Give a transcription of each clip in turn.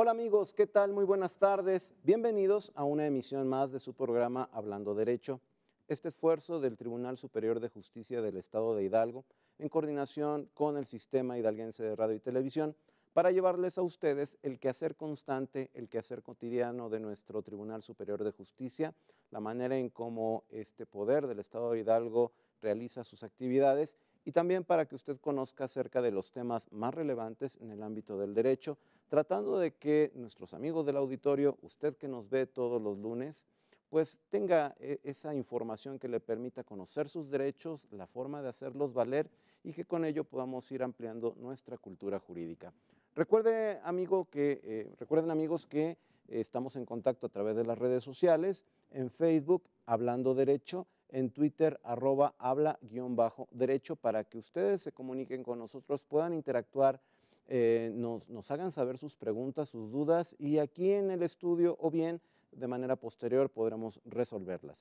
Hola amigos, ¿qué tal? Muy buenas tardes. Bienvenidos a una emisión más de su programa Hablando Derecho. Este esfuerzo del Tribunal Superior de Justicia del Estado de Hidalgo, en coordinación con el Sistema Hidalguense de Radio y Televisión, para llevarles a ustedes el quehacer constante, el quehacer cotidiano de nuestro Tribunal Superior de Justicia, la manera en cómo este poder del Estado de Hidalgo realiza sus actividades y también para que usted conozca acerca de los temas más relevantes en el ámbito del derecho, tratando de que nuestros amigos del auditorio, usted que nos ve todos los lunes, pues tenga esa información que le permita conocer sus derechos, la forma de hacerlos valer y que con ello podamos ir ampliando nuestra cultura jurídica. Recuerden amigos que estamos en contacto a través de las redes sociales, en Facebook, Hablando Derecho, en Twitter, @habla_derecho, para que ustedes se comuniquen con nosotros, puedan interactuar, nos hagan saber sus preguntas, sus dudas, y aquí en el estudio o bien de manera posterior podremos resolverlas.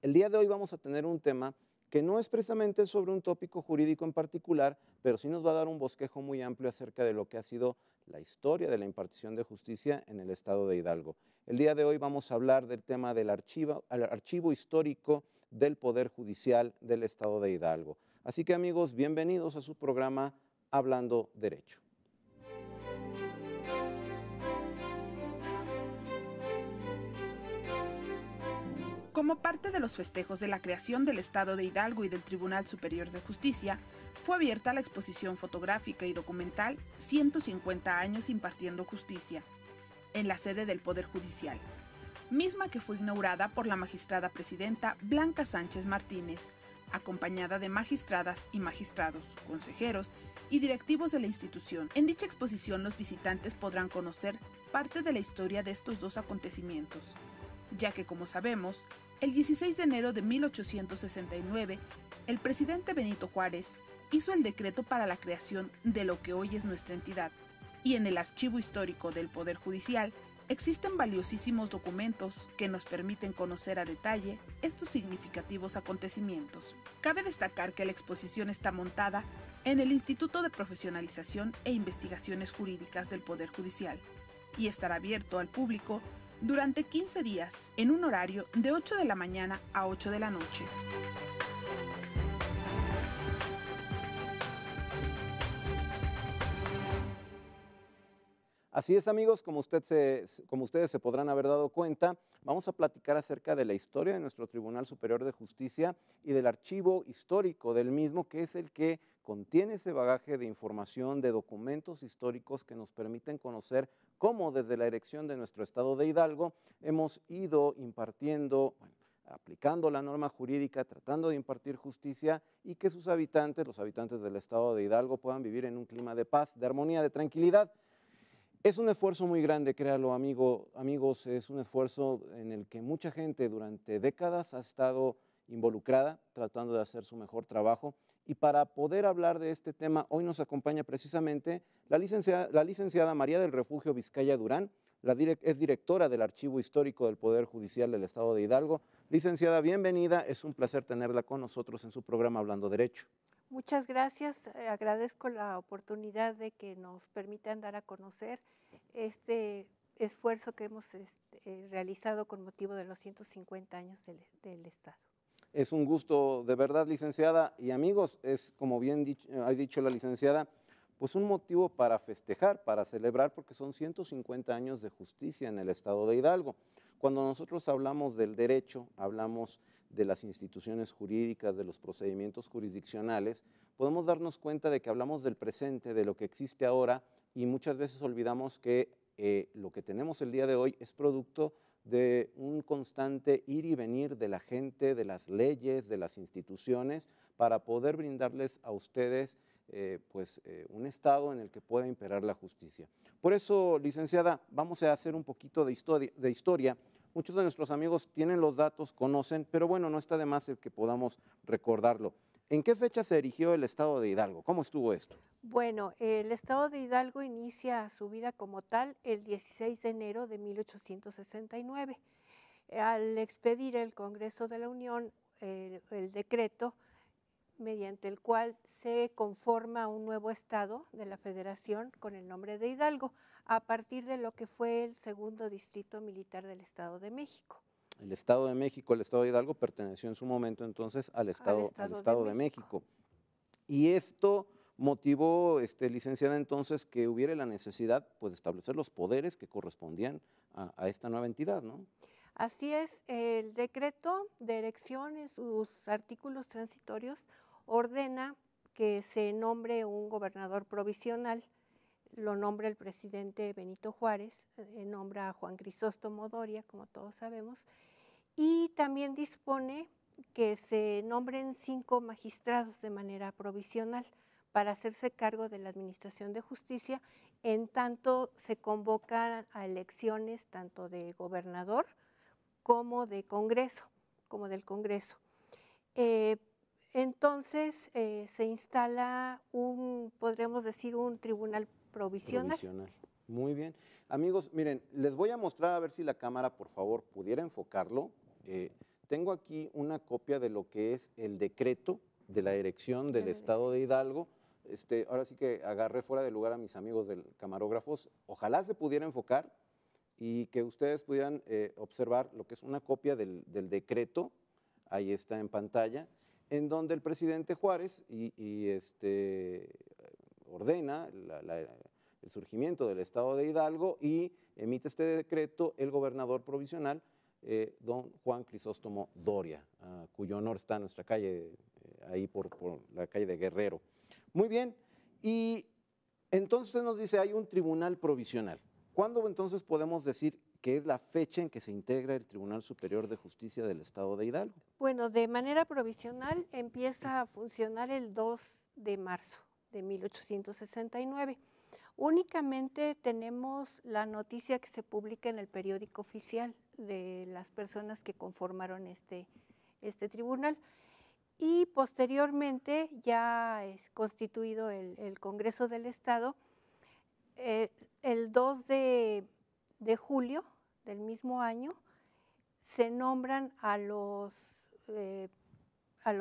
El día de hoy vamos a tener un tema que no es precisamente sobre un tópico jurídico en particular, pero sí nos va a dar un bosquejo muy amplio acerca de lo que ha sido la historia de la impartición de justicia en el estado de Hidalgo. El día de hoy vamos a hablar del tema del archivo histórico del Poder Judicial del estado de Hidalgo. Así que amigos, bienvenidos a su programa Hablando Derecho. Como parte de los festejos de la creación del Estado de Hidalgo y del Tribunal Superior de Justicia, fue abierta la exposición fotográfica y documental 150 años impartiendo justicia, en la sede del Poder Judicial, misma que fue inaugurada por la magistrada presidenta Blanca Sánchez Martínez, acompañada de magistradas y magistrados, consejeros y directivos de la institución. En dicha exposición los visitantes podrán conocer parte de la historia de estos dos acontecimientos, ya que, como sabemos, el 16 de enero de 1869, el presidente Benito Juárez hizo el decreto para la creación de lo que hoy es nuestra entidad, y en el archivo histórico del Poder Judicial existen valiosísimos documentos que nos permiten conocer a detalle estos significativos acontecimientos. Cabe destacar que la exposición está montada en el Instituto de Profesionalización e Investigaciones Jurídicas del Poder Judicial y estará abierto al público durante 15 días, en un horario de 8 de la mañana a 8 de la noche. Así es amigos, como ustedes se podrán haber dado cuenta, vamos a platicar acerca de la historia de nuestro Tribunal Superior de Justicia y del archivo histórico del mismo, que es el que contiene ese bagaje de información, de documentos históricos que nos permiten conocer cómo desde la erección de nuestro estado de Hidalgo hemos ido impartiendo, aplicando la norma jurídica, tratando de impartir justicia y que sus habitantes, los habitantes del estado de Hidalgo, puedan vivir en un clima de paz, de armonía, de tranquilidad. Es un esfuerzo muy grande, créalo amigos, es un esfuerzo en el que mucha gente durante décadas ha estado involucrada tratando de hacer su mejor trabajo, y para poder hablar de este tema hoy nos acompaña precisamente la licenciada María del Refugio Vizcaya Durán, es directora del Archivo Histórico del Poder Judicial del Estado de Hidalgo. Licenciada, bienvenida, es un placer tenerla con nosotros en su programa Hablando Derecho. Muchas gracias, agradezco la oportunidad de que nos permitan dar a conocer este esfuerzo que hemos realizado con motivo de los 150 años del Estado. Es un gusto de verdad, licenciada, y amigos, es como bien ha dicho la licenciada, pues un motivo para festejar, para celebrar, porque son 150 años de justicia en el estado de Hidalgo. Cuando nosotros hablamos del derecho, hablamos de las instituciones jurídicas, de los procedimientos jurisdiccionales, podemos darnos cuenta de que hablamos del presente, de lo que existe ahora, y muchas veces olvidamos que lo que tenemos el día de hoy es producto de un constante ir y venir de la gente, de las leyes, de las instituciones, para poder brindarles a ustedes un estado en el que pueda imperar la justicia. Por eso, licenciada, vamos a hacer un poquito de historia. Muchos de nuestros amigos tienen los datos, conocen, pero bueno, no está de más el que podamos recordarlo. ¿En qué fecha se erigió el estado de Hidalgo? ¿Cómo estuvo esto? Bueno, el Estado de Hidalgo inicia su vida como tal el 16 de enero de 1869. Al expedir el Congreso de la Unión el decreto, mediante el cual se conforma un nuevo estado de la Federación con el nombre de Hidalgo, a partir de lo que fue el segundo distrito militar del Estado de México. El Estado de México, el Estado de Hidalgo, perteneció en su momento entonces al Estado de México. Y esto motivó, licenciada, entonces, que hubiera la necesidad pues, de establecer los poderes que correspondían a esta nueva entidad, ¿no? Así es, el decreto de elección en sus artículos transitorios ordena que se nombre un gobernador provisional, lo nombra el presidente Benito Juárez, nombra a Juan Crisóstomo Doria, como todos sabemos, y también dispone que se nombren 5 magistrados de manera provisional para hacerse cargo de la administración de justicia, en tanto se convocan a elecciones tanto de gobernador como de Congreso, como del Congreso. Entonces se instala podríamos decir, un tribunal provisional. Muy bien. Amigos, miren, les voy a mostrar a ver si la cámara, por favor, pudiera enfocarlo. Tengo aquí una copia de lo que es el decreto de la erección del Estado de Hidalgo. Ahora sí que agarré fuera de lugar a mis amigos del camarógrafos. Ojalá se pudiera enfocar y que ustedes pudieran observar lo que es una copia del decreto, ahí está en pantalla, en donde el presidente Juárez ordena el surgimiento del Estado de Hidalgo y emite este decreto el gobernador provisional, don Juan Crisóstomo Doria, cuyo honor está en nuestra calle, ahí por la calle de Guerrero. Muy bien, y entonces usted nos dice, hay un tribunal provisional. ¿Cuándo entonces podemos decir que es la fecha en que se integra el Tribunal Superior de Justicia del Estado de Hidalgo? Bueno, de manera provisional empieza a funcionar el 2 de marzo de 1869. Únicamente tenemos la noticia que se publica en el periódico oficial de las personas que conformaron este tribunal. Y posteriormente, ya es constituido el Congreso del Estado, el 2 de julio del mismo año se nombran a los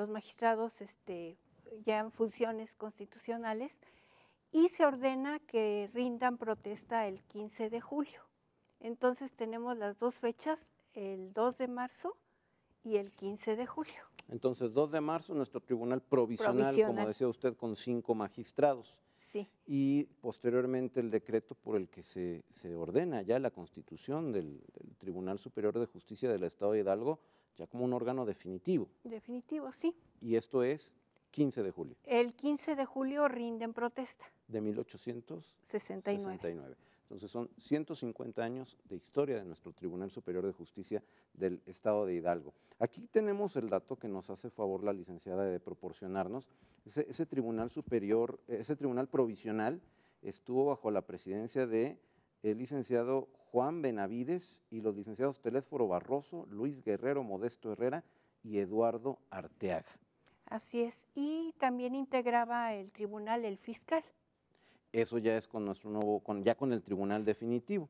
magistrados ya en funciones constitucionales y se ordena que rindan protesta el 15 de julio. Entonces tenemos las dos fechas, el 2 de marzo y el 15 de julio. Entonces, 2 de marzo, nuestro tribunal provisional, como decía usted, con 5 magistrados. Sí. Y posteriormente el decreto por el que se ordena ya la constitución del Tribunal Superior de Justicia del Estado de Hidalgo, ya como un órgano definitivo. Definitivo, sí. Y esto es 15 de julio. El 15 de julio rinden protesta. De 1869. Entonces son 150 años de historia de nuestro Tribunal Superior de Justicia del Estado de Hidalgo. Aquí tenemos el dato que nos hace favor la licenciada de proporcionarnos. Ese Tribunal Superior, ese Tribunal Provisional estuvo bajo la presidencia de el licenciado Juan Benavides y los licenciados Telésforo Barroso, Luis Guerrero, Modesto Herrera y Eduardo Arteaga. Así es, y también integraba el tribunal el fiscal. Eso ya es con nuestro nuevo, ya con el tribunal definitivo.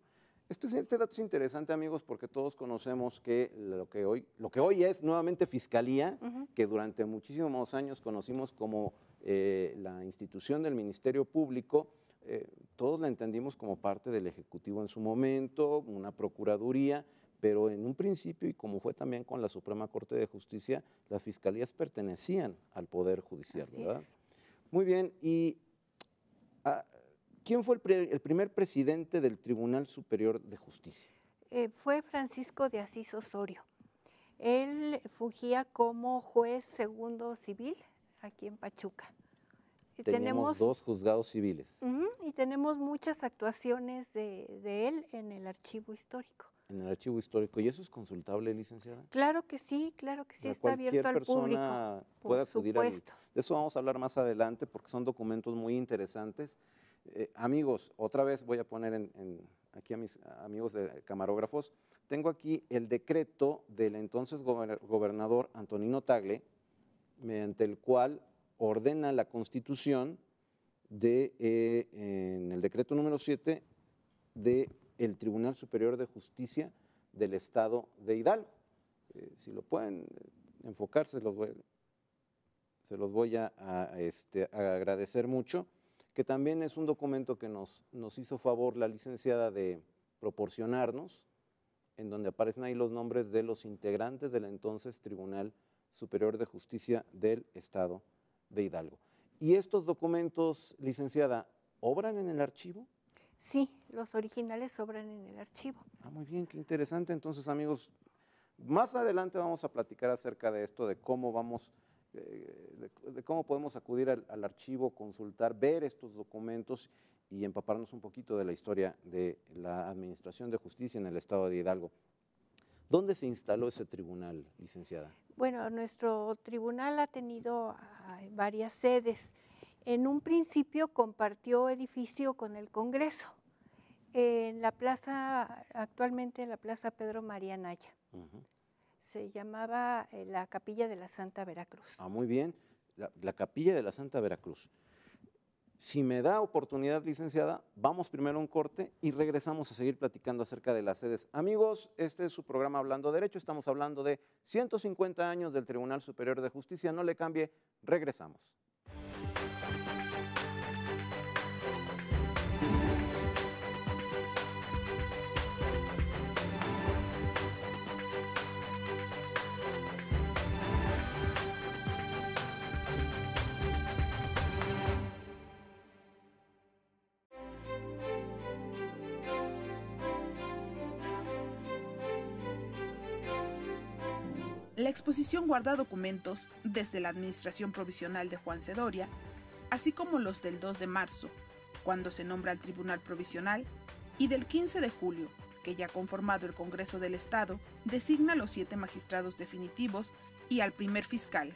Este dato es interesante, amigos, porque todos conocemos que lo que hoy es nuevamente Fiscalía, que durante muchísimos años conocimos como la institución del Ministerio Público, todos la entendimos como parte del Ejecutivo en su momento, una Procuraduría, pero en un principio, y como fue también con la Suprema Corte de Justicia, las fiscalías pertenecían al Poder Judicial, Así ¿verdad? es. Muy bien, y ¿quién fue el primer presidente del Tribunal Superior de Justicia? Fue Francisco de Asís Osorio. Él fungía como juez segundo civil aquí en Pachuca. Tenemos 2 juzgados civiles. Y tenemos muchas actuaciones de él en el archivo histórico. En el archivo histórico. ¿Y eso es consultable, licenciada? Claro que sí, está abierto al público. Puede acudir de eso vamos a hablar más adelante porque son documentos muy interesantes. Amigos, otra vez voy a poner aquí a mis amigos de camarógrafos. Tengo aquí el decreto del entonces gobernador Antonino Tagle, mediante el cual ordena la constitución en el decreto número 7 del Tribunal Superior de Justicia del Estado de Hidalgo. Si lo pueden enfocar, se los se los voy a agradecer mucho, que también es un documento que nos hizo favor la licenciada de proporcionarnos, en donde aparecen ahí los nombres de los integrantes del entonces Tribunal Superior de Justicia del Estado de Hidalgo. ¿Y estos documentos, licenciada, obran en el archivo? Sí, los originales obran en el archivo. Ah, muy bien, qué interesante. Entonces, amigos, más adelante vamos a platicar acerca de esto, de cómo de cómo podemos acudir al archivo, consultar, ver estos documentos y empaparnos un poquito de la historia de la Administración de Justicia en el Estado de Hidalgo. ¿Dónde se instaló ese tribunal, licenciada? Bueno, nuestro tribunal ha tenido varias sedes. En un principio compartió edificio con el Congreso, en la plaza, actualmente en la Plaza Pedro María Naya. Se llamaba la Capilla de la Santa Veracruz. Ah, muy bien, la Capilla de la Santa Veracruz. Si me da oportunidad, licenciada, vamos primero a un corte y regresamos a seguir platicando acerca de las sedes. Amigos, este es su programa Hablando Derecho, estamos hablando de 150 años del Tribunal Superior de Justicia, no le cambie, regresamos. La exposición guarda documentos desde la administración provisional de Juan Cedoria, así como los del 2 de marzo, cuando se nombra el Tribunal Provisional, y del 15 de julio, que ya conformado el Congreso del Estado, designa a los 7 magistrados definitivos y al primer fiscal.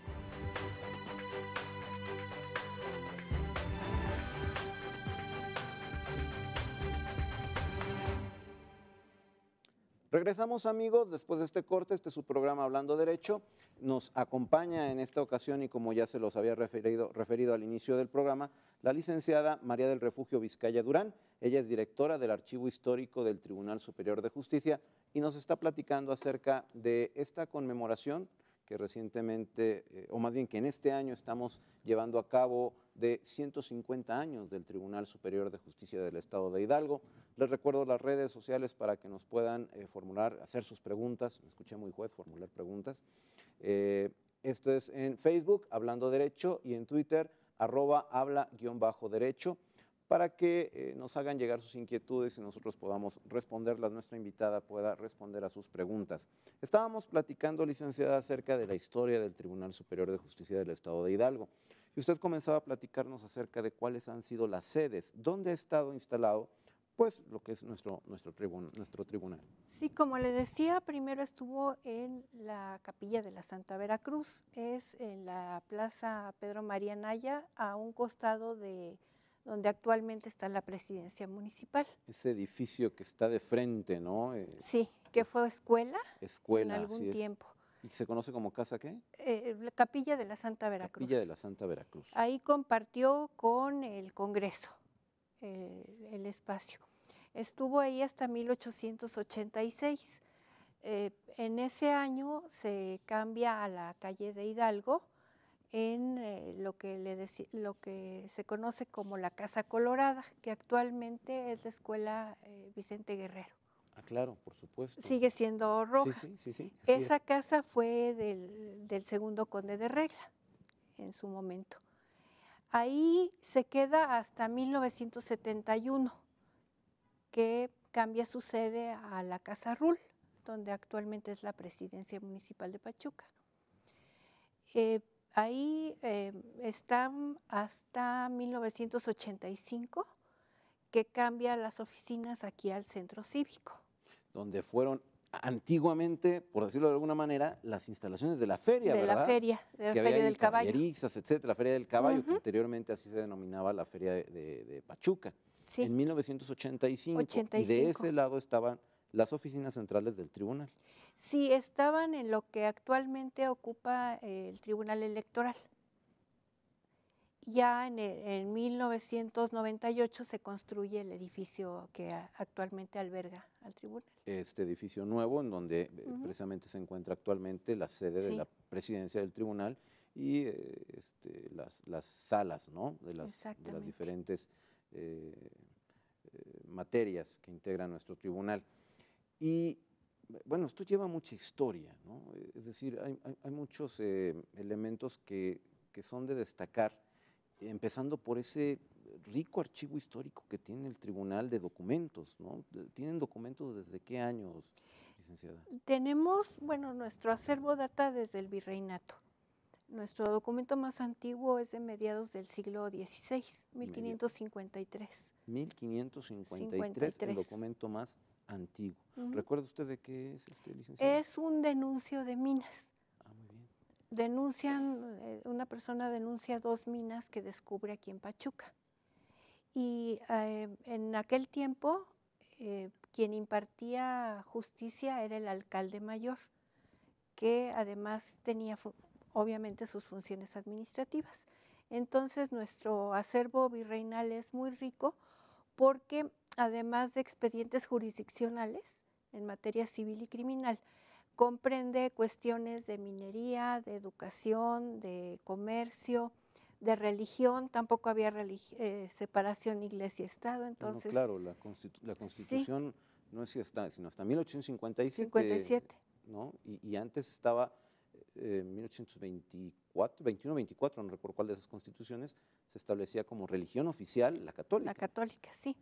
Regresamos, amigos, después de este corte. Este es su programa Hablando Derecho. Nos acompaña en esta ocasión, y como ya se los había referido al inicio del programa, la licenciada María del Refugio Vizcaya Durán. Ella es directora del Archivo Histórico del Tribunal Superior de Justicia y nos está platicando acerca de esta conmemoración que recientemente, o más bien que en este año estamos llevando a cabo, de 150 años del Tribunal Superior de Justicia del Estado de Hidalgo. Les recuerdo las redes sociales para que nos puedan hacer sus preguntas. Me escuché muy juez, formular preguntas. Esto es en Facebook, Hablando Derecho, y en Twitter, @habla_derecho, para que nos hagan llegar sus inquietudes y nosotros podamos responderlas, nuestra invitada pueda responder a sus preguntas. Estábamos platicando, licenciada, acerca de la historia del Tribunal Superior de Justicia del Estado de Hidalgo, y usted comenzaba a platicarnos acerca de cuáles han sido las sedes, dónde ha estado instalado, pues, lo que es nuestro tribunal. Sí, como le decía, primero estuvo en la Capilla de la Santa Veracruz, es en la Plaza Pedro María Naya, a un costado de donde actualmente está la presidencia municipal. Ese edificio que está de frente, ¿no? Sí, que fue escuela Escuela, en algún tiempo. ¿Y se conoce como casa qué? La Capilla de la Santa Veracruz. Capilla de la Santa Veracruz. Ahí compartió con el Congreso el espacio. Estuvo ahí hasta 1886. En ese año se cambia a la calle de Hidalgo en lo que se conoce como la Casa Colorada, que actualmente es la Escuela Vicente Guerrero. Ah, claro, por supuesto. Sigue siendo roja. Sí. Esa casa fue del segundo conde de Regla en su momento. Ahí se queda hasta 1971, que cambia su sede a la Casa Rull, donde actualmente es la presidencia municipal de Pachuca. Ahí están hasta 1985, que cambia las oficinas aquí al centro cívico. Donde fueron antiguamente, por decirlo de alguna manera, las instalaciones de la feria, ¿verdad? De la feria del Caballo. Etcétera, la Feria del Caballo, que anteriormente así se denominaba la Feria de Pachuca. Sí. En 1985, y de ese lado estaban las oficinas centrales del tribunal. Sí, estaban en lo que actualmente ocupa el Tribunal Electoral. ya en 1998 se construye el edificio que actualmente alberga al tribunal. Este edificio nuevo en donde Ujú. precisamente se encuentra actualmente la sede de Sí, la presidencia del tribunal y las salas, ¿no? De las exactamente. diferentes eh, materias que integran nuestro tribunal. Y bueno, esto lleva mucha historia, ¿no? Es decir, hay muchos elementos que son de destacar, empezando por ese rico archivo histórico que tiene el tribunal de documentos, ¿no? ¿Tienen documentos desde qué años, licenciada? Tenemos, bueno, nuestro acervo data desde el virreinato. Nuestro documento más antiguo es de mediados del siglo XVI, Medio, 1553. 1553, el 53. documento más antiguo. Ujú. ¿Recuerda usted de qué es, licenciada? Es un denuncio de minas. Ah, muy bien. Una persona denuncia 2 minas que descubre aquí en Pachuca. Y en aquel tiempo, quien impartía justicia era el alcalde mayor, que además tenía obviamente sus funciones administrativas. Entonces nuestro acervo virreinal es muy rico porque además de expedientes jurisdiccionales en materia civil y criminal, comprende cuestiones de minería, de educación, de comercio, de religión. Tampoco había separación iglesia-estado, No, no, entonces claro, la sí, Constitución no es si está, sino hasta 1857, 57. ¿no? Y antes estaba 1824, 21, 24, no recuerdo cuál de esas constituciones, se establecía como religión oficial la La católica. católica, sí.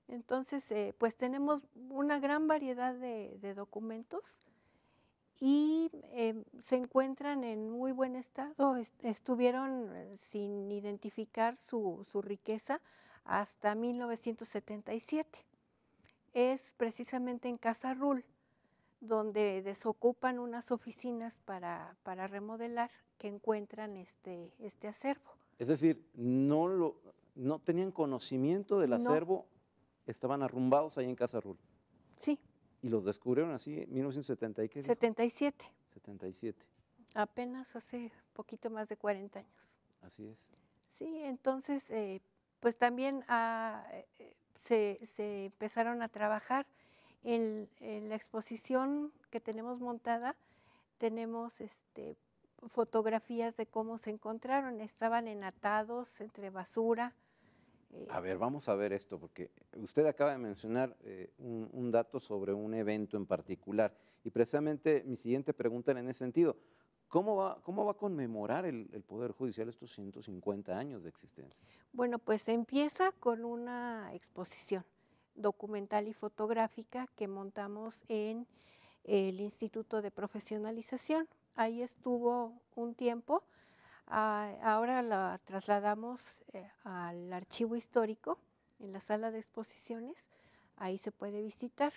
Entonces, pues tenemos una gran variedad de documentos y se encuentran en muy buen estado. Estuvieron sin identificar su riqueza hasta 1977. Es precisamente en Casa Rull, donde desocupan unas oficinas para remodelar, que encuentran este acervo. Es decir, no tenían conocimiento del No, acervo, estaban arrumbados ahí en Casa Rul. sí, Y los descubrieron así en 1970, ¿y qué dijo? 77, 77, apenas hace poquito más de 40 años. así es. Sí, entonces, pues también se empezaron a trabajar en la exposición que tenemos montada. Tenemos fotografías de cómo se encontraron. Estaban enatados entre basura. A ver, vamos a ver esto, porque usted acaba de mencionar un dato sobre un evento en particular, y precisamente mi siguiente pregunta era en ese sentido. Cómo va a conmemorar el Poder Judicial estos 150 años de existencia? Bueno, pues empieza con una exposición documental y fotográfica que montamos en el Instituto de Profesionalización. Ahí estuvo un tiempo. Ahora la trasladamos al archivo histórico en la sala de exposiciones. Ahí se puede visitar.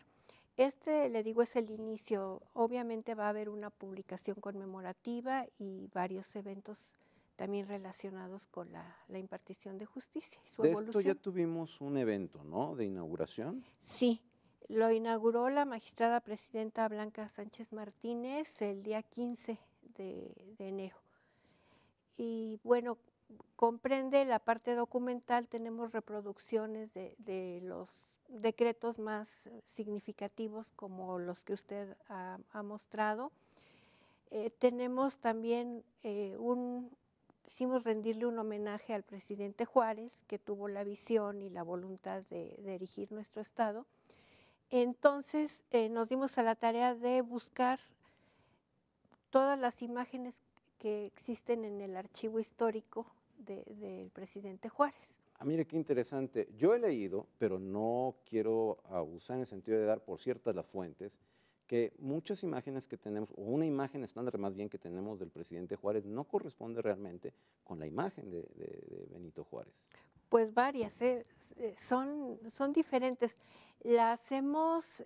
Le digo, es el inicio. Obviamente va a haber una publicación conmemorativa y varios eventos también relacionados con la impartición de justicia y su De esto ya evolución. tuvimos un evento, ¿no? De inauguración. Sí, lo inauguró la magistrada presidenta Blanca Sánchez Martínez el día 15 de enero. Y bueno, comprende la parte documental. Tenemos reproducciones de los decretos más significativos como los que usted ha mostrado. Tenemos también quisimos rendirle un homenaje al presidente Juárez, que tuvo la visión y la voluntad de erigir nuestro Estado. Entonces nos dimos a la tarea de buscar todas las imágenes que existen en el archivo histórico del presidente Juárez. Ah, mire qué interesante. Yo he leído, pero no quiero abusar en el sentido de dar por ciertas las fuentes, que muchas imágenes que tenemos, o una imagen estándar más bien que tenemos del presidente Juárez, no corresponde realmente con la imagen de Benito Juárez. Pues varias, son diferentes. Las hemos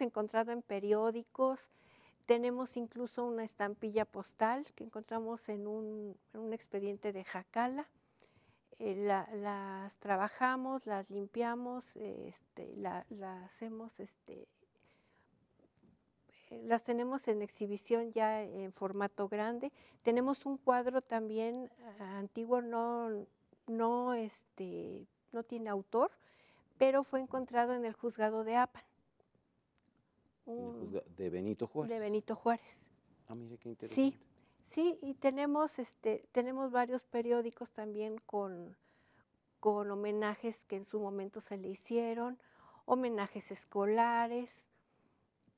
encontrado en periódicos. Tenemos incluso una estampilla postal que encontramos en un expediente de Jacala. Las trabajamos, las limpiamos, las hemos las tenemos en exhibición ya en formato grande. Tenemos un cuadro también antiguo, no tiene autor, pero fue encontrado en el juzgado de Apan. De Benito Juárez. De Benito Juárez. Ah, mire qué interesante. Sí, y tenemos varios periódicos también con homenajes que en su momento se le hicieron, homenajes escolares.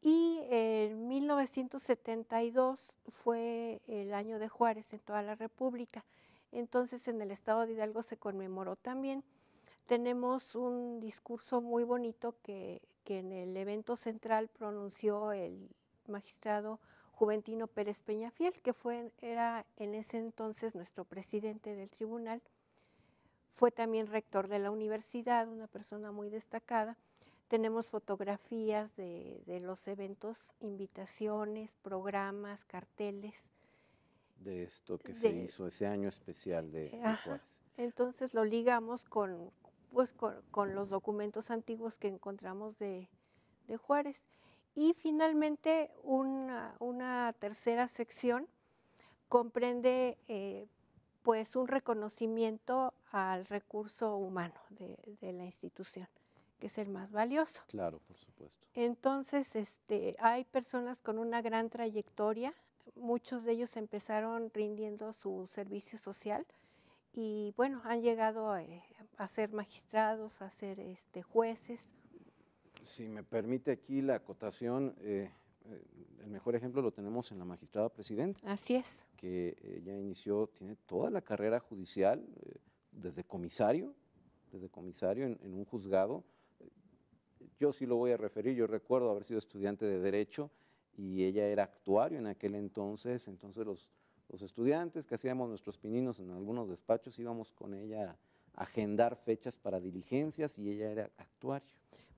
Y en 1972 fue el año de Juárez en toda la República. Entonces en el estado de Hidalgo se conmemoró también. Tenemos un discurso muy bonito que en el evento central pronunció el magistrado Juventino Pérez Peñafiel, que era en ese entonces nuestro presidente del tribunal. Fue también rector de la universidad, una persona muy destacada. Tenemos fotografías de los eventos, invitaciones, programas, carteles. De esto que se hizo ese año especial de Juárez. Entonces lo ligamos con los documentos antiguos que encontramos de Juárez. Y finalmente una tercera sección comprende pues un reconocimiento al recurso humano de la institución, que es el más valioso. Claro, por supuesto. Entonces, hay personas con una gran trayectoria, muchos de ellos empezaron rindiendo su servicio social y bueno, han llegado a ser magistrados, a ser jueces. Si me permite aquí la acotación, el mejor ejemplo lo tenemos en la magistrada presidenta. Así es. Que ella tiene toda la carrera judicial, desde comisario en un juzgado. Yo sí lo voy a referir, yo recuerdo haber sido estudiante de Derecho y ella era actuario en aquel entonces los estudiantes que hacíamos nuestros pininos en algunos despachos íbamos con ella a agendar fechas para diligencias y ella era actuario.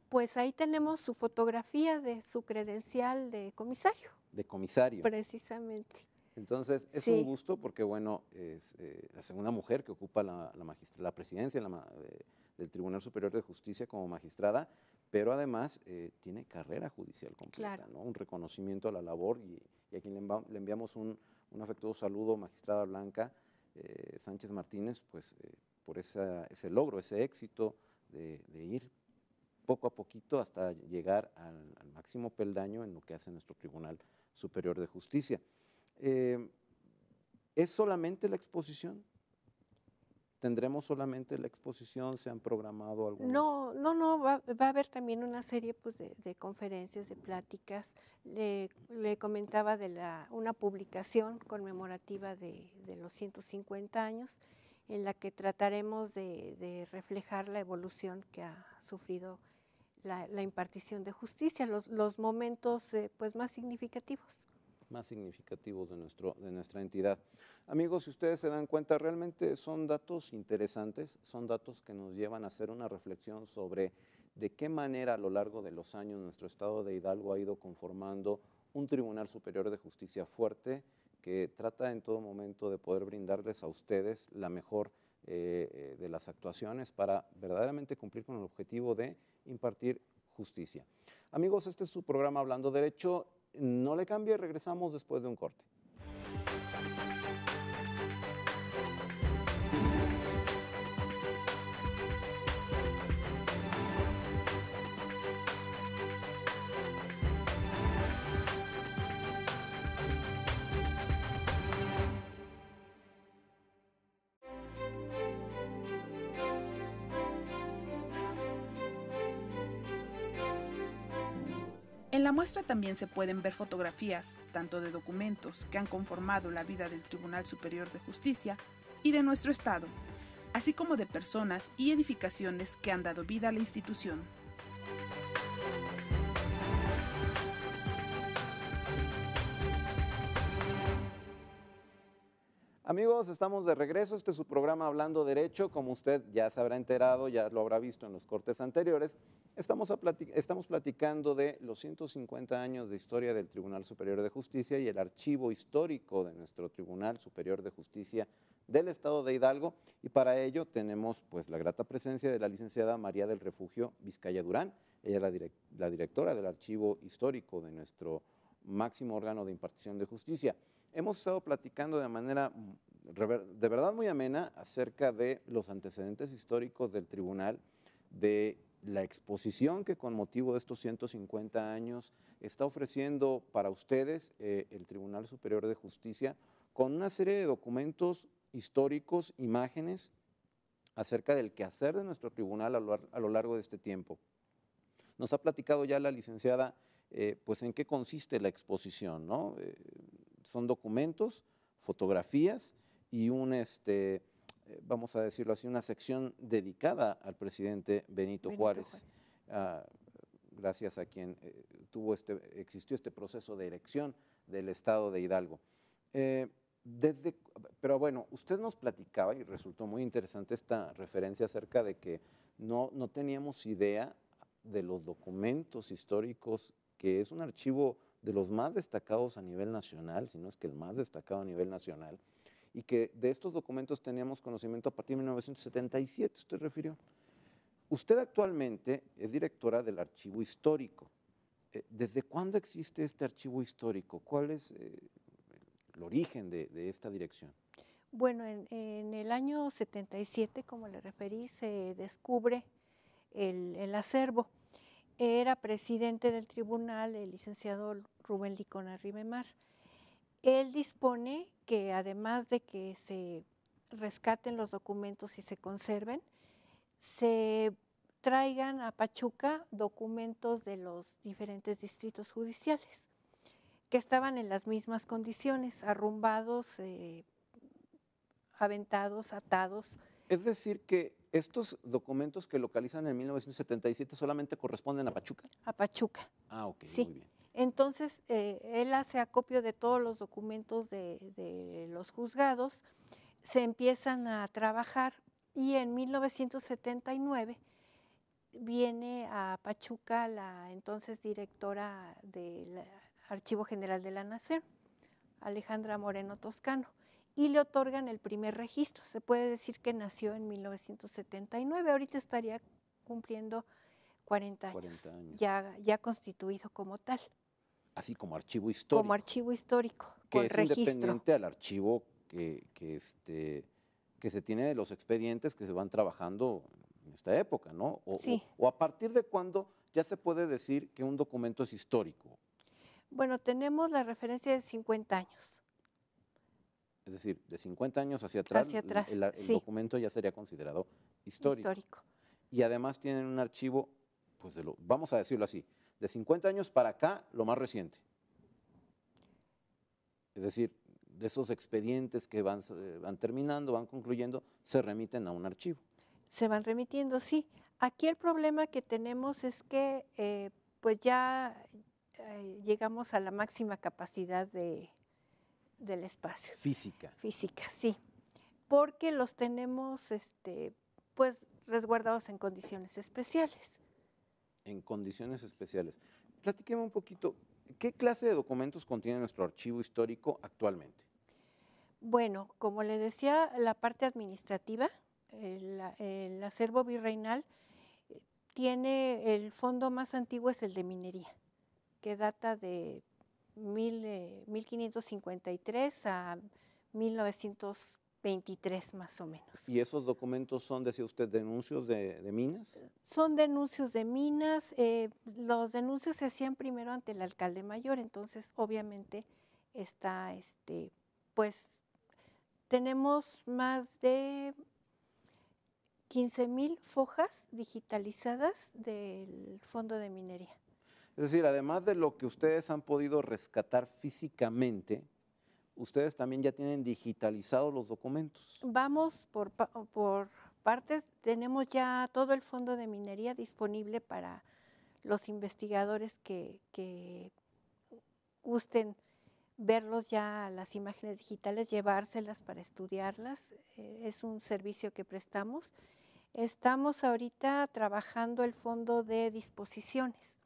Pues ahí tenemos su fotografía de su credencial de comisario. De comisario. Precisamente. Entonces, es un gusto porque, bueno, es la segunda mujer que ocupa la presidencia del Tribunal Superior de Justicia como magistrada, pero además tiene carrera judicial completa, claro. ¿no? Un reconocimiento a la labor y a quien le enviamos un afectuoso saludo, magistrada Blanca Sánchez Martínez, pues por ese logro, ese éxito de ir poco a poquito hasta llegar al máximo peldaño en lo que hace nuestro Tribunal Superior de Justicia. ¿Es solamente la exposición? ¿Tendremos solamente la exposición? ¿Se han programado algunos? No, va a haber también una serie pues, de conferencias, de pláticas. Le comentaba de una publicación conmemorativa de los 150 años, en la que trataremos de reflejar la evolución que ha sufrido la impartición de justicia, los momentos pues, más significativos. Más significativos de nuestra entidad. Amigos, si ustedes se dan cuenta, realmente son datos interesantes, son datos que nos llevan a hacer una reflexión sobre de qué manera a lo largo de los años nuestro estado de Hidalgo ha ido conformando un Tribunal Superior de Justicia fuerte que trata en todo momento de poder brindarles a ustedes la mejor de las actuaciones para verdaderamente cumplir con el objetivo de impartir justicia. Amigos, este es su programa Hablando Derecho. No le cambie, regresamos después de un corte. En la muestra también se pueden ver fotografías, tanto de documentos que han conformado la vida del Tribunal Superior de Justicia y de nuestro Estado, así como de personas y edificaciones que han dado vida a la institución. Amigos, estamos de regreso. Este es su programa Hablando Derecho. Como usted ya se habrá enterado, ya lo habrá visto en los cortes anteriores, estamos platicando de los 150 años de historia del Tribunal Superior de Justicia y el archivo histórico de nuestro Tribunal Superior de Justicia del Estado de Hidalgo. Y para ello tenemos pues la grata presencia de la licenciada María del Refugio Vizcaya Durán. Ella es la directora del archivo histórico de nuestro máximo órgano de impartición de justicia. Hemos estado platicando de manera de verdad muy amena acerca de los antecedentes históricos del tribunal, de la exposición que con motivo de estos 150 años está ofreciendo para ustedes el Tribunal Superior de Justicia, con una serie de documentos históricos, imágenes, acerca del quehacer de nuestro tribunal a lo largo de este tiempo. Nos ha platicado ya la licenciada pues en qué consiste la exposición, ¿no? Son documentos, fotografías y vamos a decirlo así, una sección dedicada al presidente Benito Juárez, gracias a quien existió este proceso de elección del estado de Hidalgo. Pero bueno, usted nos platicaba y resultó muy interesante esta referencia acerca de que no teníamos idea de los documentos históricos, que es un archivo de los más destacados a nivel nacional, si no es que el más destacado a nivel nacional, y que de estos documentos teníamos conocimiento a partir de 1977, usted refirió. Usted actualmente es directora del Archivo Histórico. ¿Desde cuándo existe este archivo histórico? ¿Cuál es el origen de esta dirección? Bueno, en el año 77, como le referí, se descubre el acervo. Era presidente del tribunal el licenciado Rubén Licona Ribemar. Él dispone que además de que se rescaten los documentos y se conserven, se traigan a Pachuca documentos de los diferentes distritos judiciales, que estaban en las mismas condiciones, arrumbados, aventados, atados. Es decir, que estos documentos que localizan en 1977 solamente corresponden a Pachuca. A Pachuca. Ah, ok, sí. Muy bien. Entonces, él hace acopio de todos los documentos de los juzgados, se empiezan a trabajar y en 1979 viene a Pachuca la entonces directora del Archivo General de la Nación, Alejandra Moreno Toscano, y le otorgan el primer registro. Se puede decir que nació en 1979, ahorita estaría cumpliendo 40 años. Ya constituido como tal. Así como archivo histórico. Como archivo histórico, que con es registro. Independiente al archivo que se tiene de los expedientes que se van trabajando en esta época, ¿no? Sí. O a partir de cuándo ya se puede decir que un documento es histórico. Bueno, tenemos la referencia de 50 años. Es decir, de 50 años hacia atrás, el sí. documento ya sería considerado histórico. Y además tienen un archivo, pues vamos a decirlo así, de 50 años para acá, lo más reciente. Es decir, de esos expedientes que van terminando, van concluyendo, se remiten a un archivo. Se van remitiendo, sí. Aquí el problema que tenemos es que pues ya llegamos a la máxima capacidad del espacio. Física. Física, sí. Porque los tenemos pues resguardados en condiciones especiales. En condiciones especiales. Platíqueme un poquito, ¿qué clase de documentos contiene nuestro archivo histórico actualmente? Bueno, como le decía, la parte administrativa, el acervo virreinal, tiene el fondo más antiguo es el de minería, que data de 1553 a 1923 más o menos. ¿Y esos documentos son, decía usted, denuncios de minas? Son denuncios de minas. Los denuncios se hacían primero ante el alcalde mayor, entonces obviamente está, pues tenemos más de 15,000 fojas digitalizadas del fondo de minería. Es decir, además de lo que ustedes han podido rescatar físicamente, ustedes también ya tienen digitalizados los documentos. Vamos por partes, tenemos ya todo el fondo de minería disponible para los investigadores que gusten verlos ya, las imágenes digitales, llevárselas para estudiarlas. Es un servicio que prestamos. Estamos ahorita trabajando el fondo de disposiciones,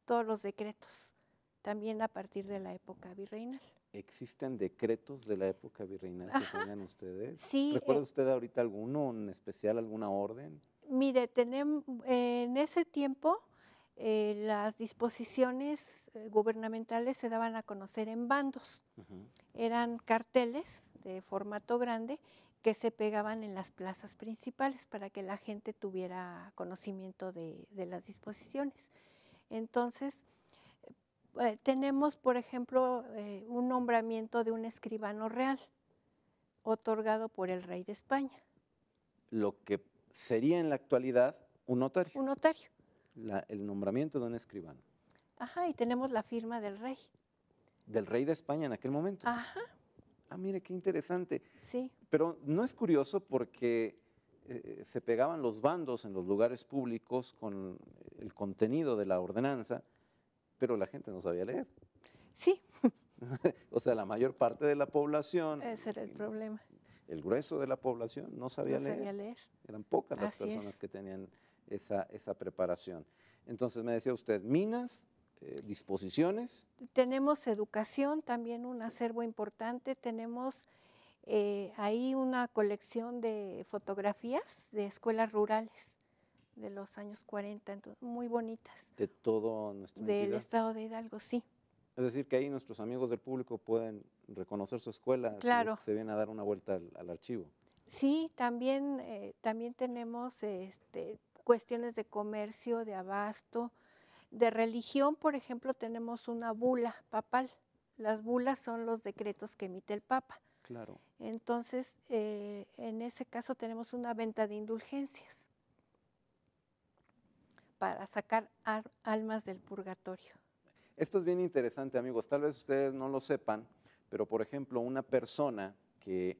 todos los decretos, también a partir de la época virreinal. ¿Existen decretos de la época virreinal que tengan ustedes? Sí. ¿Recuerda usted ahorita alguno en especial, alguna orden? Mire, tenemos, en ese tiempo las disposiciones gubernamentales se daban a conocer en bandos. Eran carteles de formato grande que se pegaban en las plazas principales para que la gente tuviera conocimiento de las disposiciones. Entonces, tenemos, por ejemplo, un nombramiento de un escribano real otorgado por el rey de España. Lo que sería en la actualidad un notario. Un notario. El nombramiento de un escribano. Ajá, y tenemos la firma del rey. Del rey de España en aquel momento. Ajá. Ah, mire, qué interesante. Sí. Pero no es curioso porque se pegaban los bandos en los lugares públicos con el contenido de la ordenanza, pero la gente no sabía leer. Sí. O sea, la mayor parte de la población. Ese era el problema. El grueso de la población no sabía leer. Eran pocas las personas que tenían esa preparación. Entonces me decía usted, minas, disposiciones. Tenemos educación, también un acervo importante. Tenemos ahí una colección de fotografías de escuelas rurales de los años 40, entonces, muy bonitas. De todo nuestro Del estado de Hidalgo, sí. Es decir, que ahí nuestros amigos del público pueden reconocer su escuela. Claro. Si se vienen a dar una vuelta al archivo. Sí, también tenemos cuestiones de comercio, de abasto, de religión. Por ejemplo, tenemos una bula papal. Las bulas son los decretos que emite el Papa. Claro. Entonces, en ese caso tenemos una venta de indulgencias para sacar almas del purgatorio. Esto es bien interesante, amigos. Tal vez ustedes no lo sepan, pero por ejemplo, una persona que,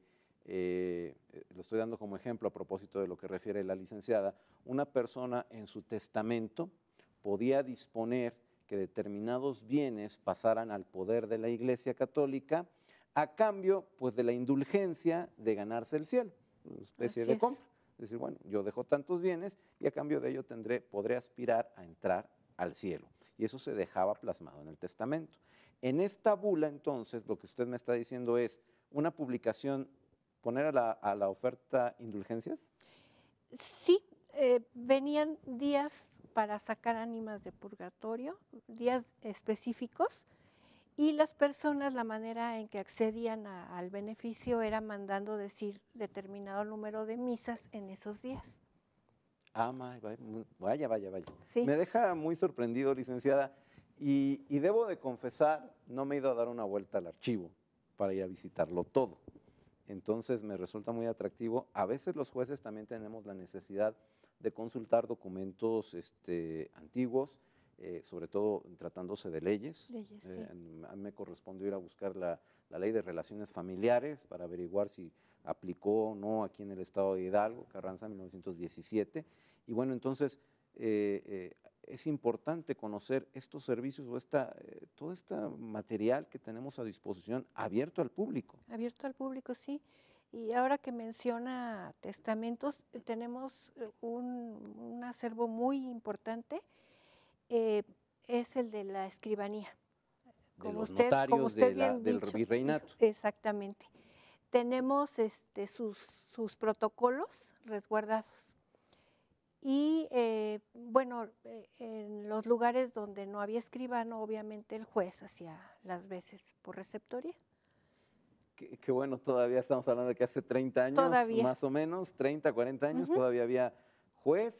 lo estoy dando como ejemplo a propósito de lo que refiere la licenciada, una persona en su testamento podía disponer que determinados bienes pasaran al poder de la Iglesia Católica a cambio, pues, de la indulgencia de ganarse el cielo, una especie de compra. Es decir, bueno, yo dejo tantos bienes y a cambio de ello podré aspirar a entrar al cielo. Y eso se dejaba plasmado en el testamento. En esta bula, entonces, lo que usted me está diciendo es una publicación, poner a la oferta indulgencias. Sí, venían días para sacar ánimas de purgatorio, días específicos, y las personas, la manera en que accedían al beneficio era mandando decir determinado número de misas en esos días. Ah, vaya. Sí. Me deja muy sorprendido, licenciada, y debo de confesar, no me he ido a dar una vuelta al archivo para ir a visitarlo todo. Entonces me resulta muy atractivo. A veces los jueces también tenemos la necesidad de consultar documentos antiguos, sobre todo tratándose de leyes. Sí. A mí me correspondió ir a buscar la ley de relaciones familiares para averiguar si aplicó o no aquí en el estado de Hidalgo, Carranza 1917. Y bueno, entonces es importante conocer estos servicios o todo este material que tenemos a disposición abierto al público. Abierto al público, sí. Y ahora que menciona testamentos, tenemos un acervo muy importante, es el de la escribanía. De los notarios del virreinato. Exactamente. Tenemos sus protocolos resguardados. Y bueno, en los lugares donde no había escribano, obviamente el juez hacía las veces por receptoría. Qué bueno, todavía estamos hablando de que hace 30 años, más o menos, 30, 40 años, todavía había juez,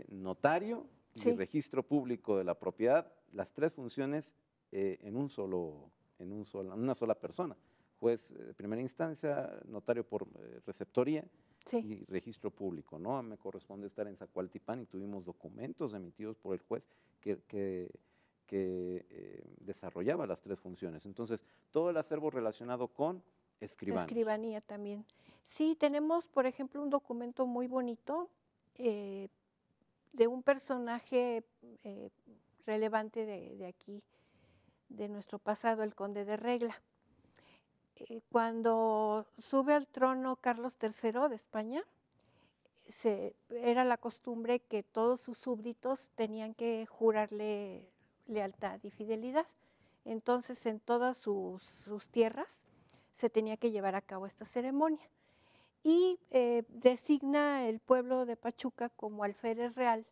notario y registro público de la propiedad, las tres funciones en una sola persona. Juez de primera instancia, notario por receptoría y registro público, ¿no? Me corresponde estar en Zacualtipán y tuvimos documentos emitidos por el juez que desarrollaba las tres funciones. Entonces, todo el acervo relacionado con escribanos. Escribanía también. Sí, tenemos, por ejemplo, un documento muy bonito de un personaje relevante de aquí, de nuestro pasado, el conde de Regla. Cuando sube al trono Carlos III de España, era la costumbre que todos sus súbditos tenían que jurarle lealtad y fidelidad. Entonces, en todas sus tierras se tenía que llevar a cabo esta ceremonia. Y designa el pueblo de Pachuca como alférez real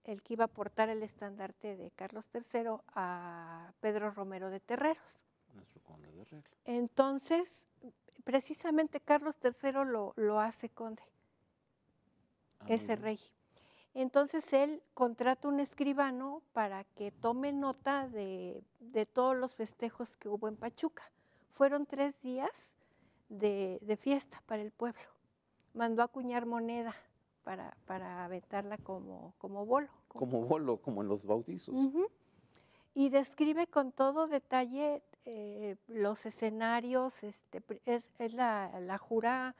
el que iba a portar el estandarte de Carlos III a Pedro Romero de Terreros. Nuestro conde de Regla. Entonces, precisamente Carlos III lo hace conde, Muy ese bien. rey. Entonces él contrata un escribano para que tome nota de todos los festejos que hubo en Pachuca. Fueron 3 días de fiesta para el pueblo. Mandó a acuñar moneda para aventarla como bolo. Como bolo, como en los bautizos. Y describe con todo detalle los escenarios, es la jura,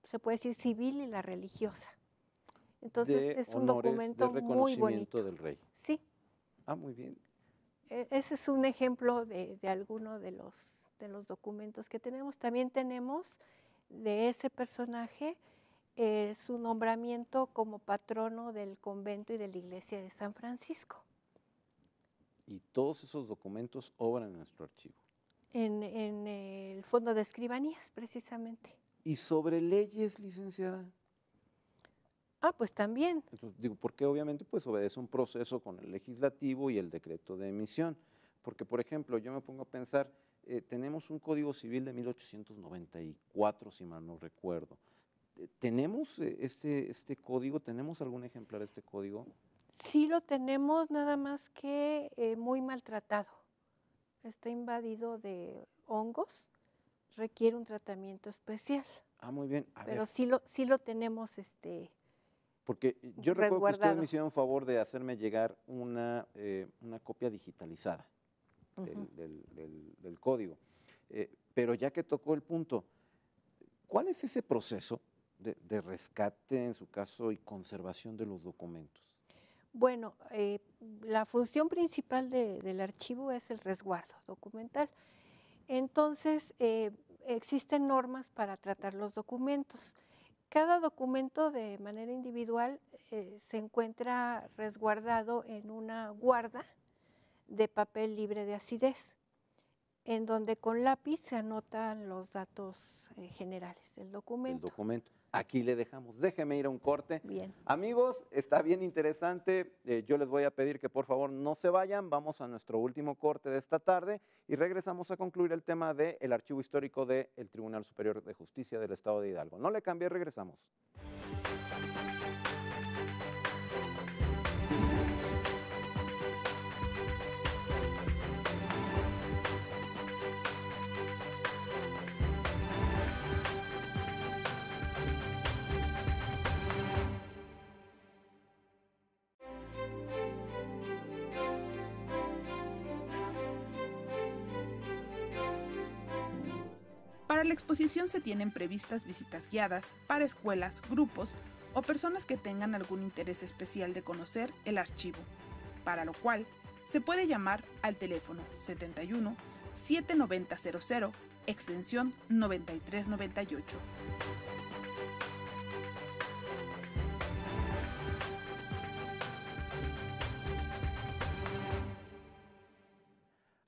se puede decir, civil y la religiosa. Entonces es un documento de muy reconocimiento bonito. del rey. Sí. Muy bien. Ese es un ejemplo de alguno de los documentos que tenemos. También tenemos de ese personaje su nombramiento como patrono del convento y de la iglesia de San Francisco. Y todos esos documentos obran en nuestro archivo. En el Fondo de Escribanías, precisamente. ¿Y sobre leyes, licenciada? Pues también. Entonces, digo, porque obviamente pues obedece un proceso con el legislativo y el decreto de emisión. Porque, por ejemplo, yo me pongo a pensar, tenemos un Código Civil de 1894, si mal no recuerdo. ¿Tenemos este código? ¿Tenemos algún ejemplar de este código? Sí lo tenemos, nada más que muy maltratado. Está invadido de hongos, requiere un tratamiento especial. Muy bien. Pero sí lo tenemos porque yo recuerdo que ustedes me hicieron favor de hacerme llegar una copia digitalizada del código. Pero ya que tocó el punto, ¿cuál es ese proceso de rescate, en su caso, y conservación de los documentos? Bueno, la función principal del archivo es el resguardo documental. Entonces, existen normas para tratar los documentos. Cada documento de manera individual se encuentra resguardado en una guarda de papel libre de acidez, en donde con lápiz se anotan los datos generales del documento. Aquí le dejamos. Déjeme ir a un corte. Bien. Amigos, está bien interesante. Yo les voy a pedir que por favor no se vayan. Vamos a nuestro último corte de esta tarde y regresamos a concluir el tema del archivo histórico del Tribunal Superior de Justicia del Estado de Hidalgo. No le cambie, regresamos. Para la exposición se tienen previstas visitas guiadas para escuelas, grupos o personas que tengan algún interés especial de conocer el archivo, para lo cual se puede llamar al teléfono 71 79000, extensión 9398.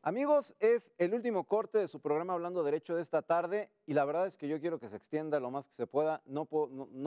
Amigos, es el último corte de su programa Hablando Derecho de esta tarde y la verdad es que yo quiero que se extienda lo más que se pueda, no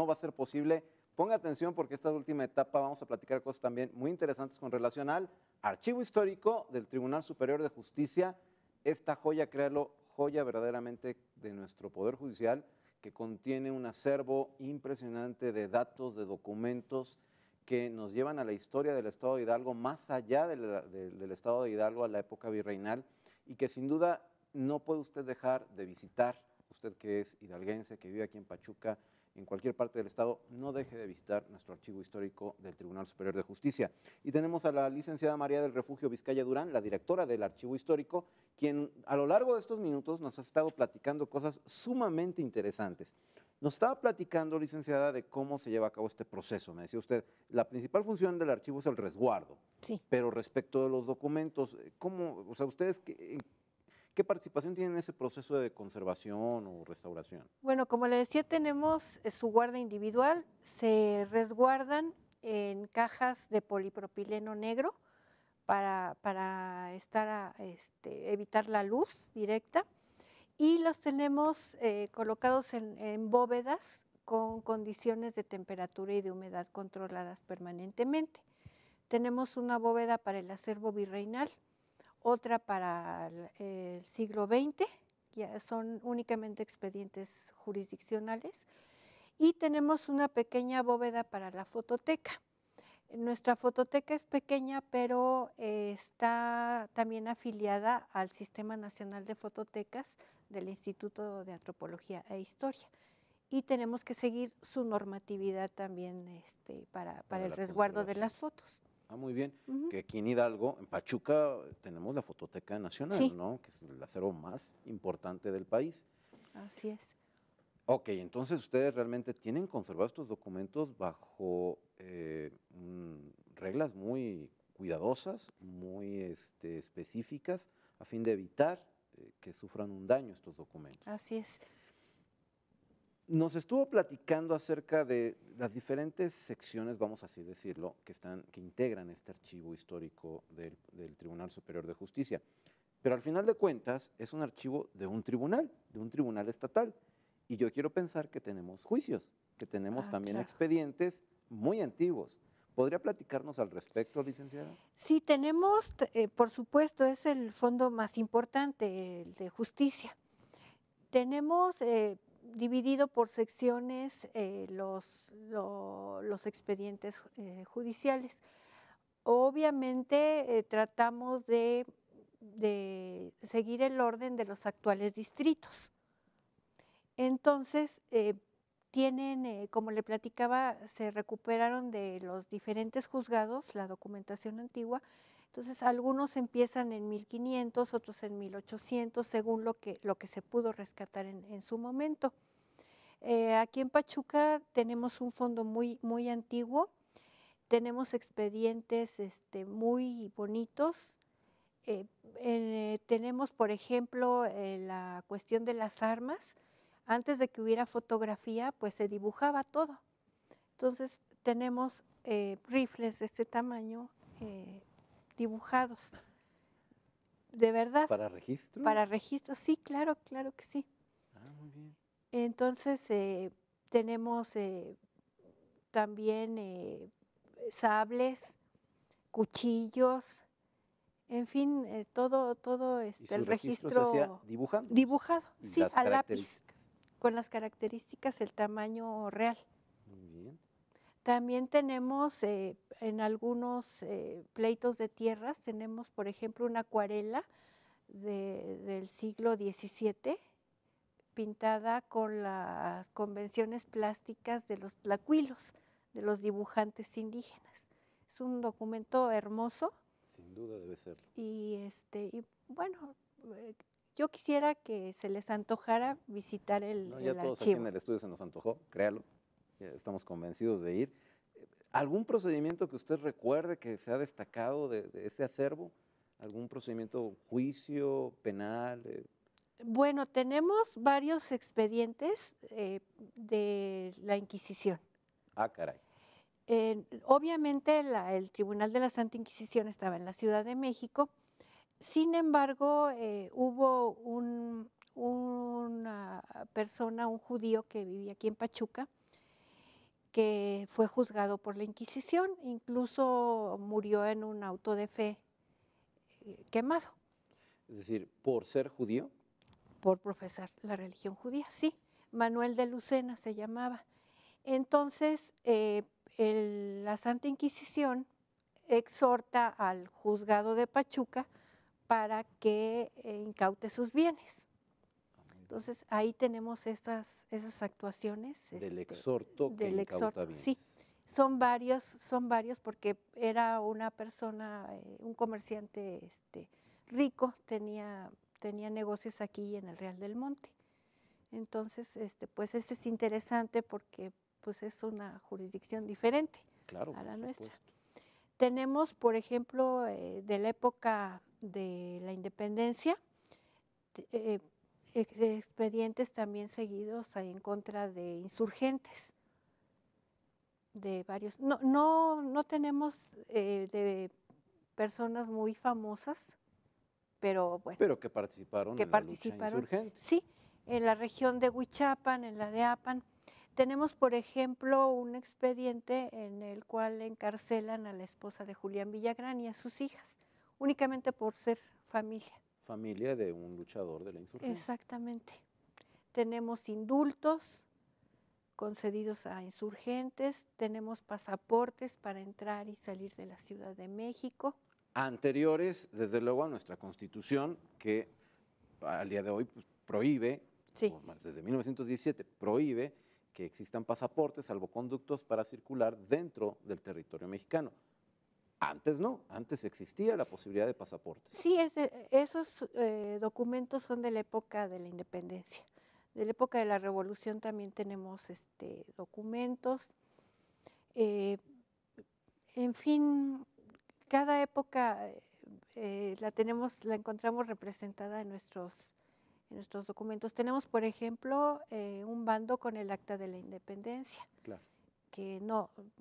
va a ser posible. Ponga atención porque esta última etapa vamos a platicar cosas también muy interesantes con relación al archivo histórico del Tribunal Superior de Justicia, esta joya, créalo, joya verdaderamente de nuestro Poder Judicial, que contiene un acervo impresionante de datos, de documentos, que nos llevan a la historia del Estado de Hidalgo, más allá del Estado de Hidalgo, a la época virreinal, y que sin duda no puede usted dejar de visitar, usted que es hidalguense, que vive aquí en Pachuca, en cualquier parte del Estado, no deje de visitar nuestro archivo histórico del Tribunal Superior de Justicia. Y tenemos a la licenciada María del Refugio Vizcaya Durán, la directora del archivo histórico, quien a lo largo de estos minutos nos ha estado platicando cosas sumamente interesantes. Nos estaba platicando, licenciada, de cómo se lleva a cabo este proceso. Me decía usted, la principal función del archivo es el resguardo. Sí. Pero respecto de los documentos, ¿cómo, o sea, ustedes qué participación tienen en ese proceso de conservación o restauración? Bueno, como le decía, tenemos su guarda individual, se resguardan en cajas de polipropileno negro para evitar la luz directa. Y los tenemos colocados en bóvedas con condiciones de temperatura y de humedad controladas permanentemente. Tenemos una bóveda para el acervo virreinal, otra para el siglo XX, ya son únicamente expedientes jurisdiccionales, y tenemos una pequeña bóveda para la fototeca. Nuestra fototeca es pequeña, pero está también afiliada al Sistema Nacional de Fototecas del Instituto de Antropología e Historia. Y tenemos que seguir su normatividad también para el resguardo de las fotos. Ah, muy bien. Que aquí en Hidalgo, en Pachuca, tenemos la Fototeca Nacional, Sí. ¿no? Que es el acervo más importante del país. Así es. Ok, entonces ustedes realmente tienen conservados estos documentos bajo reglas muy cuidadosas, muy específicas, a fin de evitar que sufran un daño estos documentos. Así es. Nos estuvo platicando acerca de las diferentes secciones, vamos así decirlo, que integran este archivo histórico del Tribunal Superior de Justicia. Pero al final de cuentas es un archivo de un tribunal estatal. Y yo quiero pensar que tenemos juicios, que tenemos también claro. expedientes muy antiguos. ¿Podría platicarnos al respecto, licenciada? Sí, tenemos, por supuesto, es el fondo más importante, el de justicia. Tenemos dividido por secciones los expedientes judiciales. Obviamente tratamos de seguir el orden de los actuales distritos. Entonces, tienen, como le platicaba, se recuperaron de los diferentes juzgados la documentación antigua. Entonces, algunos empiezan en 1500, otros en 1800, según lo que se pudo rescatar en su momento. Aquí en Pachuca tenemos un fondo muy antiguo, tenemos expedientes muy bonitos. Tenemos, por ejemplo, la cuestión de las armas. Antes de que hubiera fotografía, pues se dibujaba todo. Entonces, tenemos rifles de este tamaño dibujados. ¿De verdad? ¿Para registro? Para registro, sí, claro que sí. Ah, muy bien. Entonces, tenemos también sables, cuchillos, en fin, todo el registro se hacía dibujando. Dibujado, ¿Y sí, las a lápiz, características? con las características, el tamaño real. Muy bien. También tenemos en algunos pleitos de tierras, tenemos por ejemplo una acuarela del siglo XVII, pintada con las convenciones plásticas de los tlacuilos, de los dibujantes indígenas. Es un documento hermoso. Sin duda debe serlo. Y bueno, yo quisiera que se les antojara visitar el Ya todos aquí archivo. en el estudio se nos antojó, créalo, ya estamos convencidos de ir. ¿Algún procedimiento que usted recuerde que se ha destacado de ese acervo? ¿Algún procedimiento, juicio, penal? Bueno, tenemos varios expedientes de la Inquisición. Ah, caray. Obviamente el Tribunal de la Santa Inquisición estaba en la Ciudad de México. Sin embargo, hubo una persona, un judío que vivía aquí en Pachuca, que fue juzgado por la Inquisición, incluso murió en un auto de fe quemado. Es decir, ¿por ser judío? Por profesar la religión judía, sí. Manuel de Lucena se llamaba. Entonces, la Santa Inquisición exhorta al juzgado de Pachuca para que incaute sus bienes. Entonces, ahí tenemos esas actuaciones. Del exhorto que incauta bienes. Sí, son varios porque era una persona, un comerciante rico, tenía negocios aquí en el Real del Monte. Entonces, pues es interesante porque pues es una jurisdicción diferente a la nuestra. Tenemos, por ejemplo, de la época de la independencia, expedientes también seguidos en contra de insurgentes, de varios. No tenemos de personas muy famosas, pero bueno. Pero que participaron en la lucha insurgente. Sí, en la región de Huichapan, en la de Apan. tenemos, por ejemplo, un expediente en el cual encarcelan a la esposa de Julián Villagrán y a sus hijas, únicamente por ser familia. Familia de un luchador de la insurgencia. Exactamente. Tenemos indultos concedidos a insurgentes, tenemos pasaportes para entrar y salir de la Ciudad de México. Anteriores, desde luego, a nuestra Constitución, que al día de hoy pues, prohíbe, Sí. desde 1917, prohíbe que existan pasaportes, salvoconductos para circular dentro del territorio mexicano. Antes no, antes existía la posibilidad de pasaportes. Sí, esos documentos son de la época de la independencia. De la época de la Revolución también tenemos documentos. En fin, cada época la encontramos representada en nuestros documentos. Tenemos, por ejemplo, un bando con el Acta de la Independencia, Claro. que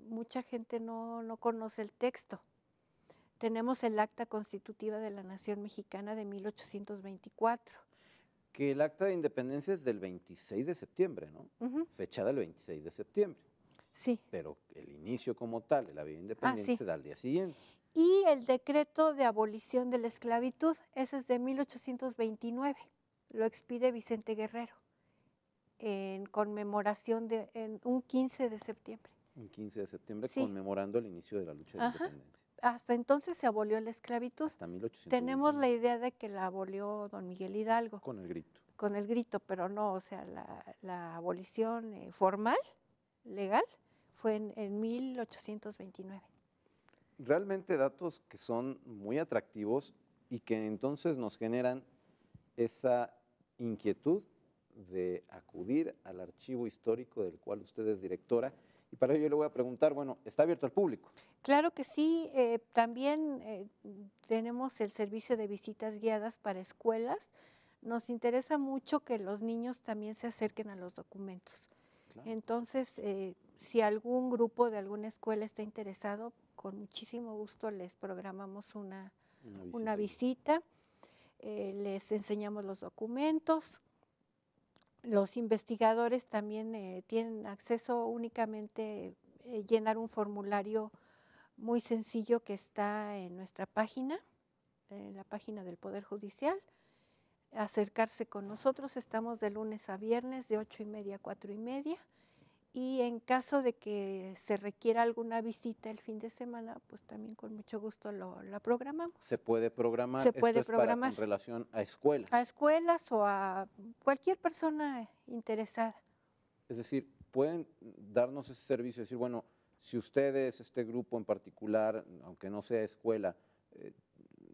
mucha gente no conoce el texto. Tenemos el Acta Constitutiva de la Nación Mexicana de 1824. Que el acta de independencia es del 26 de septiembre, ¿no? Ujú. Fechada el 26 de septiembre. Sí. Pero el inicio como tal de la vida independiente sí. se da al día siguiente. Y el decreto de abolición de la esclavitud, ese es de 1829, lo expide Vicente Guerrero, en conmemoración en un 15 de septiembre. Un 15 de septiembre, Sí. conmemorando el inicio de la lucha de Ajá. independencia. Hasta entonces se abolió la esclavitud. Hasta 1821. Tenemos la idea de que la abolió don Miguel Hidalgo Con el grito. con el grito, pero no, o sea, la abolición formal, legal, fue en 1829. Realmente datos que son muy atractivos y que entonces nos generan esa inquietud de acudir al archivo histórico del cual usted es directora. Y para ello yo le voy a preguntar, bueno, ¿está abierto al público? Claro que sí, también tenemos el servicio de visitas guiadas para escuelas. Nos interesa mucho que los niños también se acerquen a los documentos. Claro. Entonces, si algún grupo de alguna escuela está interesado, con muchísimo gusto les programamos una visita, les enseñamos los documentos. Los investigadores también tienen acceso únicamente a llenar un formulario muy sencillo que está en nuestra página, en la página del Poder Judicial. Acercarse con nosotros, estamos de lunes a viernes de 8:30 a 4:30, y en caso de que se requiera alguna visita el fin de semana, pues también con mucho gusto la programamos. ¿Se puede programar? Se puede Esto es programar. con relación a escuelas. A escuelas o a cualquier persona interesada. Es decir, pueden darnos ese servicio, decir, bueno, si ustedes, este grupo en particular, aunque no sea escuela,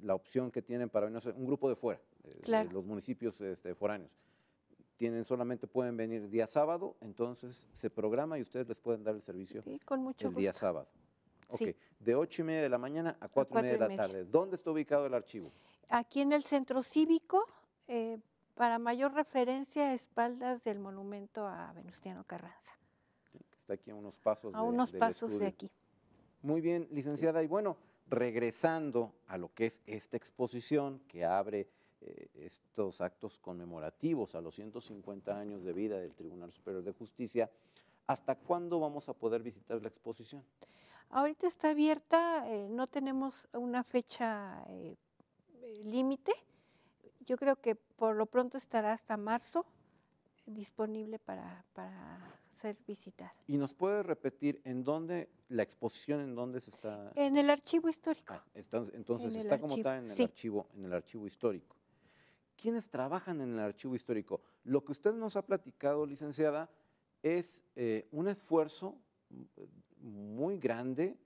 la opción que tienen para, no sé, un grupo de fuera, Claro. de los municipios foráneos, solamente pueden venir día sábado, entonces se programa y ustedes les pueden dar el servicio Sí, con mucho el día gusto. sábado. Ok, Sí. de 8:30 de la mañana a 4:30 de la 4:30. tarde. ¿Dónde está ubicado el archivo? Aquí en el Centro Cívico, para mayor referencia, a espaldas del monumento a Venustiano Carranza. Que está aquí a unos pasos A unos del pasos de estudio. aquí. Muy bien, licenciada. Y bueno, regresando a lo que es esta exposición que abre estos actos conmemorativos a los 150 años de vida del Tribunal Superior de Justicia, ¿hasta cuándo vamos a poder visitar la exposición? Ahorita está abierta, no tenemos una fecha límite. Yo creo que por lo pronto estará hasta marzo disponible para ser visitada. ¿Y nos puede repetir en dónde, la exposición en dónde se está? En el archivo histórico. Entonces En el está como archivo, está sí. en el archivo histórico. ¿Quiénes trabajan en el archivo histórico? Lo que usted nos ha platicado, licenciada, es un esfuerzo muy grande,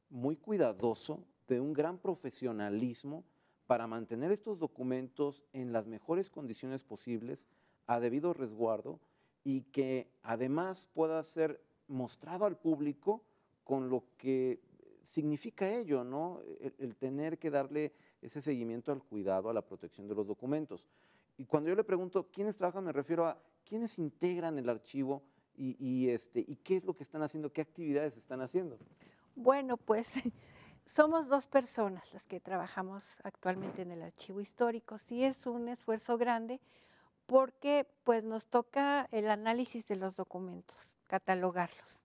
muy cuidadoso, de un gran profesionalismo para mantener estos documentos en las mejores condiciones posibles, a debido resguardo, y que además pueda ser mostrado al público con lo que significa ello, ¿no? El tener que darle ese seguimiento al cuidado, a la protección de los documentos. Y cuando yo le pregunto quiénes trabajan, me refiero a quiénes integran el archivo y qué es lo que están haciendo, qué actividades están haciendo. Bueno, pues somos 2 personas las que trabajamos actualmente en el archivo histórico. Sí es un esfuerzo grande porque pues nos toca el análisis de los documentos. catalogarlos,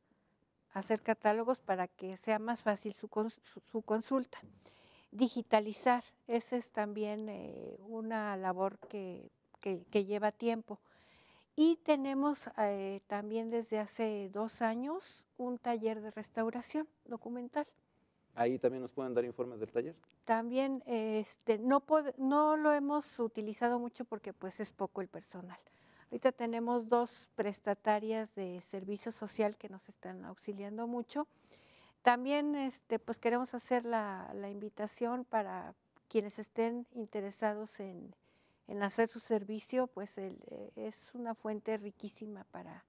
hacer catálogos para que sea más fácil su consulta. Digitalizar, esa es también una labor que lleva tiempo. Y tenemos también desde hace 2 años un taller de restauración documental. Ahí también nos pueden dar informes del taller. También no lo hemos utilizado mucho porque pues es poco el personal. Ahorita tenemos 2 prestatarias de servicio social que nos están auxiliando mucho. También pues queremos hacer la invitación para quienes estén interesados en hacer su servicio, pues es una fuente riquísima para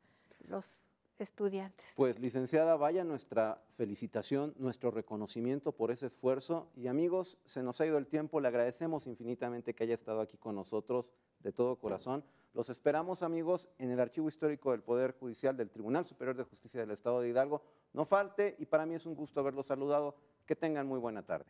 los estudiantes. Pues licenciada, vaya nuestra felicitación, nuestro reconocimiento por ese esfuerzo. Y amigos, se nos ha ido el tiempo, le agradecemos infinitamente que haya estado aquí con nosotros de todo corazón. Los esperamos, amigos, en el Archivo Histórico del Poder Judicial del Tribunal Superior de Justicia del Estado de Hidalgo. No falte, y para mí es un gusto haberlos saludado. Que tengan muy buena tarde.